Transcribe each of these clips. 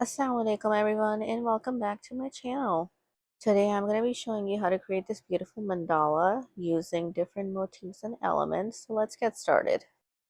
Assalamualaikum everyone and welcome back to my channel. Today I'm going to be showing you how to create this beautiful mandala using different motifs and elements. So let's get started.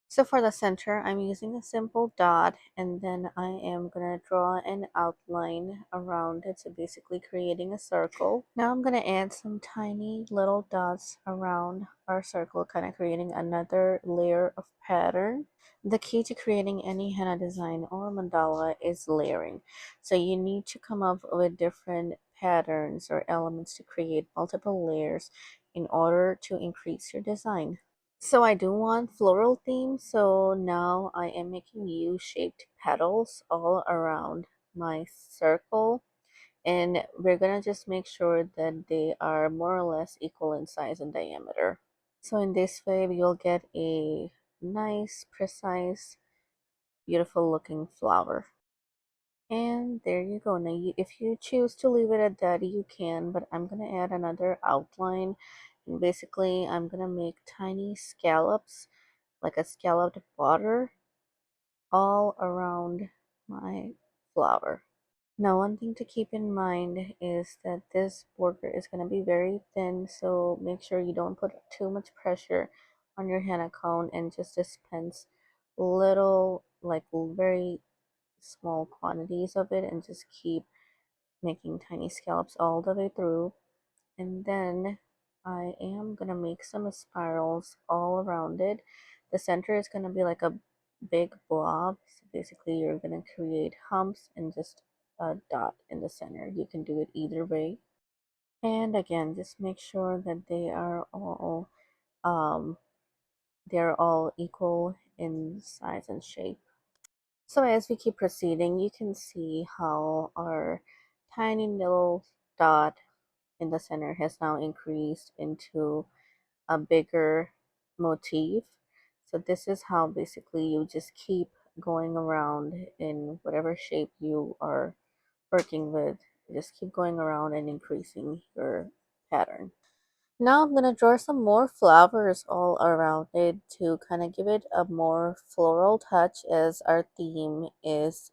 So for the center, I'm using a simple dot and then I am going to draw an outline around it. So basically creating a circle. Now I'm going to add some tiny little dots around our circle, kind of creating another layer of pattern. The key to creating any henna design or mandala is layering. So you need to come up with different patterns or elements to create multiple layers in order to increase your design. So I do want floral theme, so now I am making U-shaped petals all around my circle, and we're gonna just make sure that they are more or less equal in size and diameter. So in this way you'll get a nice, precise, beautiful looking flower. And there you go. Now if you choose to leave it at that, you can, but I'm gonna add another outline, and basically I'm gonna make tiny scallops, like a scalloped border, all around my flower. Now one thing to keep in mind is that this border is going to be very thin, so make sure you don't put too much pressure on your henna cone and just dispense little, like very small quantities of it, and just keep making tiny scallops all the way through. And then I am gonna make some spirals all around it. The center is gonna be like a big blob. So basically you're gonna create humps and just a dot in the center. You can do it either way. And again, just make sure that um they're all equal in size and shape. So as we keep proceeding, you can see how our tiny little dot in the center has now increased into a bigger motif. So this is how basically you just keep going around in whatever shape you are working with. Just keep going around and increasing your pattern. Now I'm going to draw some more flowers all around it to kind of give it a more floral touch, as our theme is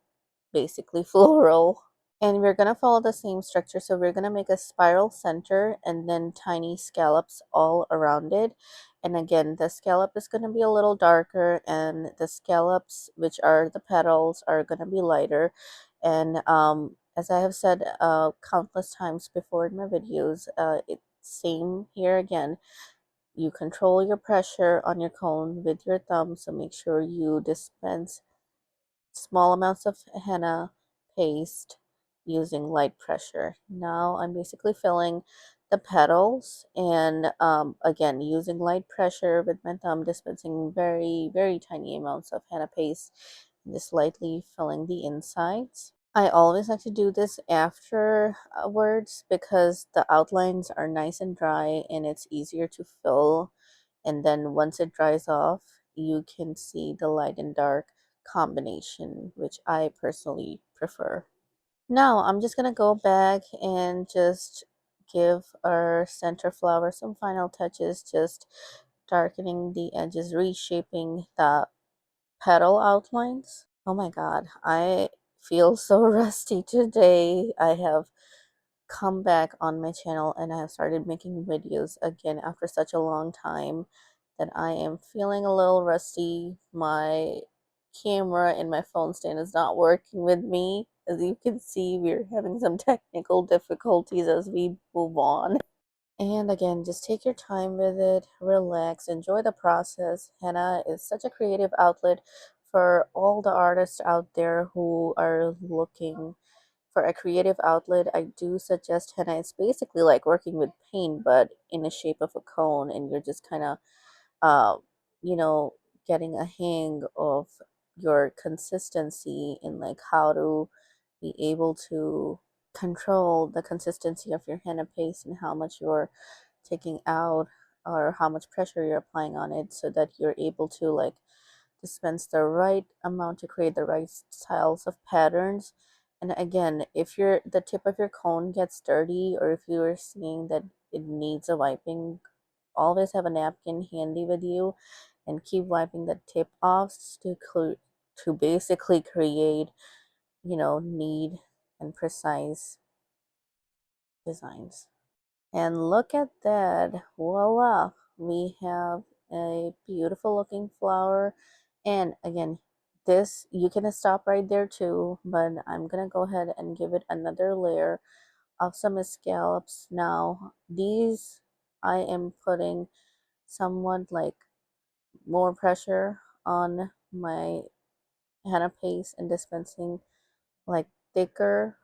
basically floral. And we're going to follow the same structure. So we're going to make a spiral center and then tiny scallops all around it. And again, the scallop is going to be a little darker, and the scallops, which are the petals, are going to be lighter. And as I have said countless times before in my videos, it's same here again. You control your pressure on your cone with your thumb, so make sure you dispense small amounts of henna paste using light pressure. Now I'm basically filling the petals, and again using light pressure with my thumb, dispensing very tiny amounts of henna paste, and just lightly filling the insides. I always like to do this afterwards because the outlines are nice and dry and it's easier to fill, and then once it dries off you can see the light and dark combination, which I personally prefer. Now I'm just gonna go back and just give our center flower some final touches, just darkening the edges, reshaping the petal outlines. Oh my god, I feel so rusty today. I have come back on my channel and I have started making videos again after such a long time that I am feeling a little rusty. My camera and my phone stand is not working with me. As you can see, we're having some technical difficulties as we move on. And again, just take your time with it, relax, enjoy the process. Henna is such a creative outlet for all the artists out there who are looking for a creative outlet. I do suggest henna. It's basically like working with paint, but in the shape of a cone, and you're just kind of, uh, you know, getting a hang of your consistency and like how to be able to control the consistency of your henna paste and how much you're taking out or how much pressure you're applying on it, so that you're able to like dispense the right amount to create the right styles of patterns. And again, if the tip of your cone gets dirty, or if you're seeing that it needs a wiping, always have a napkin handy with you and keep wiping the tip off to basically create neat and precise designs. And look at that. Voila. We have a beautiful looking flower. And again, this you can stop right there too, but I'm gonna go ahead and give it another layer of some scallops. Now, these I am putting somewhat like more pressure on my henna paste and dispensing like thicker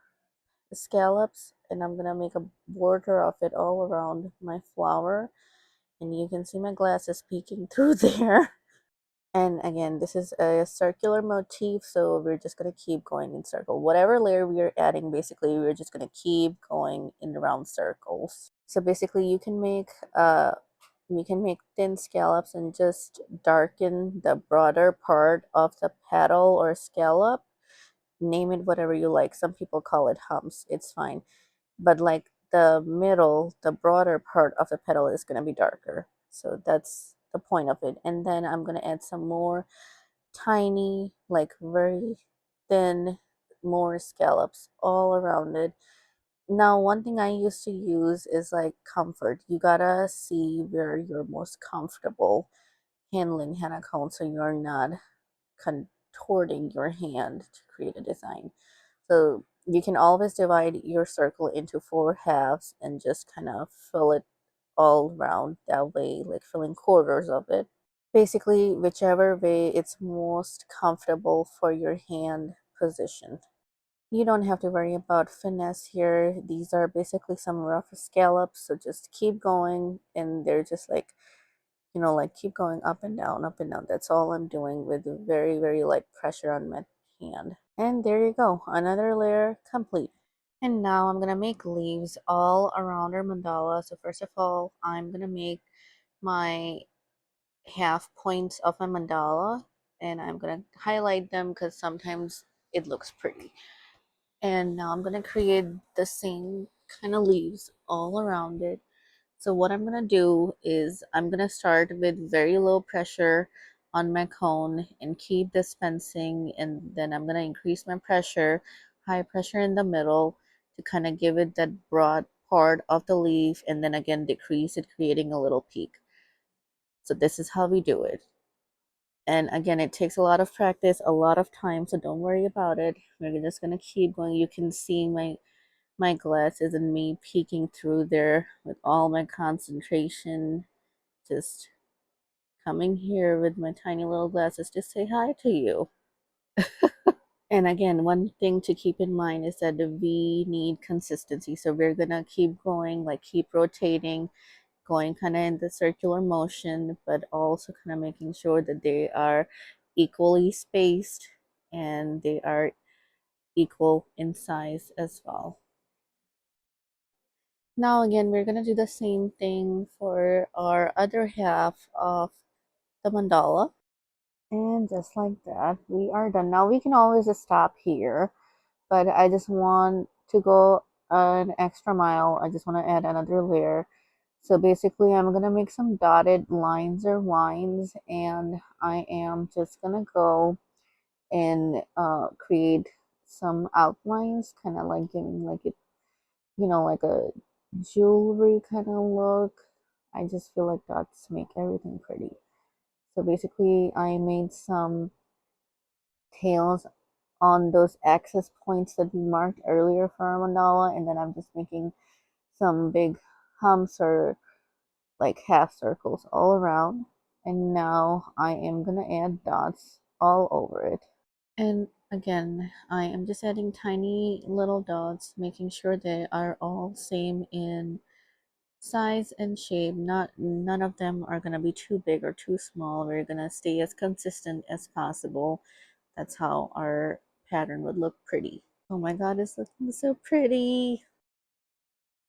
scallops, and I'm gonna make a border of it all around my flower, and you can see my glasses peeking through there. And again, this is a circular motif, so we're just gonna keep going in circle. Whatever layer we are adding, basically we're just gonna keep going in round circles. So basically you can make thin scallops and just darken the broader part of the petal or scallop. Name it whatever you like. Some people call it humps. It's fine. But like the middle, the broader part of the petal is going to be darker. So that's the point of it. And then I'm going to add some more tiny, like very thin, more scallops all around it. Now, one thing I used to use is like comfort. You gotta see where you're most comfortable handling henna cone so you're not contorting your hand to create a design. So you can always divide your circle into 4 halves and just kind of fill it all around that way, like filling quarters of it. Basically, whichever way it's most comfortable for your hand position. You don't have to worry about finesse here. These are basically some rough scallops, so just keep going, and they're just like, like keep going up and down, up and down. That's all I'm doing with very, very light pressure on my hand. And there you go, another layer complete. And now I'm gonna make leaves all around our mandala. So first of all, I'm gonna make my half points of my mandala, and I'm gonna highlight them because sometimes it looks pretty. And now I'm gonna create the same kind of leaves all around it. So what I'm gonna do is I'm gonna start with very low pressure on my cone and keep dispensing, and then I'm gonna increase my pressure, high pressure in the middle to kind of give it that broad part of the leaf, and then again decrease it, creating a little peak. So this is how we do it. And again, it takes a lot of practice, a lot of time, so don't worry about it. We're just gonna keep going. You can see my glasses and me peeking through there with all my concentration, just coming here with my tiny little glasses to say hi to you. And again, one thing to keep in mind is that we need consistency. So we're gonna keep going, like keep rotating, going kind of in the circular motion, but also kind of making sure that they are equally spaced and they are equal in size as well. Now again, we're gonna do the same thing for our other half of the mandala. And just like that, we are done. Now we can always just stop here, but I just want to go an extra mile. I just want to add another layer. So basically, I'm gonna make some dotted lines or lines, and I am just gonna go and create some outlines, kind of like giving like it, like a jewelry kind of look. I just feel like dots make everything pretty. So basically, I made some tails on those access points that we marked earlier for our mandala, and then I'm just making some big humps or like half circles all around. And now I am gonna add dots all over it. And again, I am just adding tiny little dots, making sure they are all same in size and shape. Not none of them are gonna be too big or too small. We're gonna stay as consistent as possible. That's how our pattern would look pretty. Oh my god, it's looking so pretty.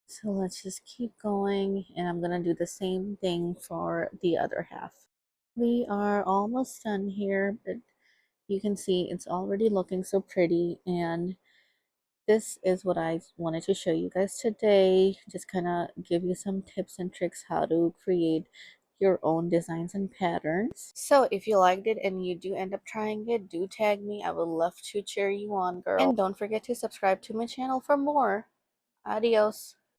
So let's just keep going, and I'm gonna do the same thing for the other half. We are almost done here, but you can see it's already looking so pretty, and this is what I wanted to show you guys today. Just kind of give you some tips and tricks how to create your own designs and patterns. So if you liked it and you do end up trying it, do tag me. I would love to cheer you on, girl. And don't forget to subscribe to my channel for more. Adios.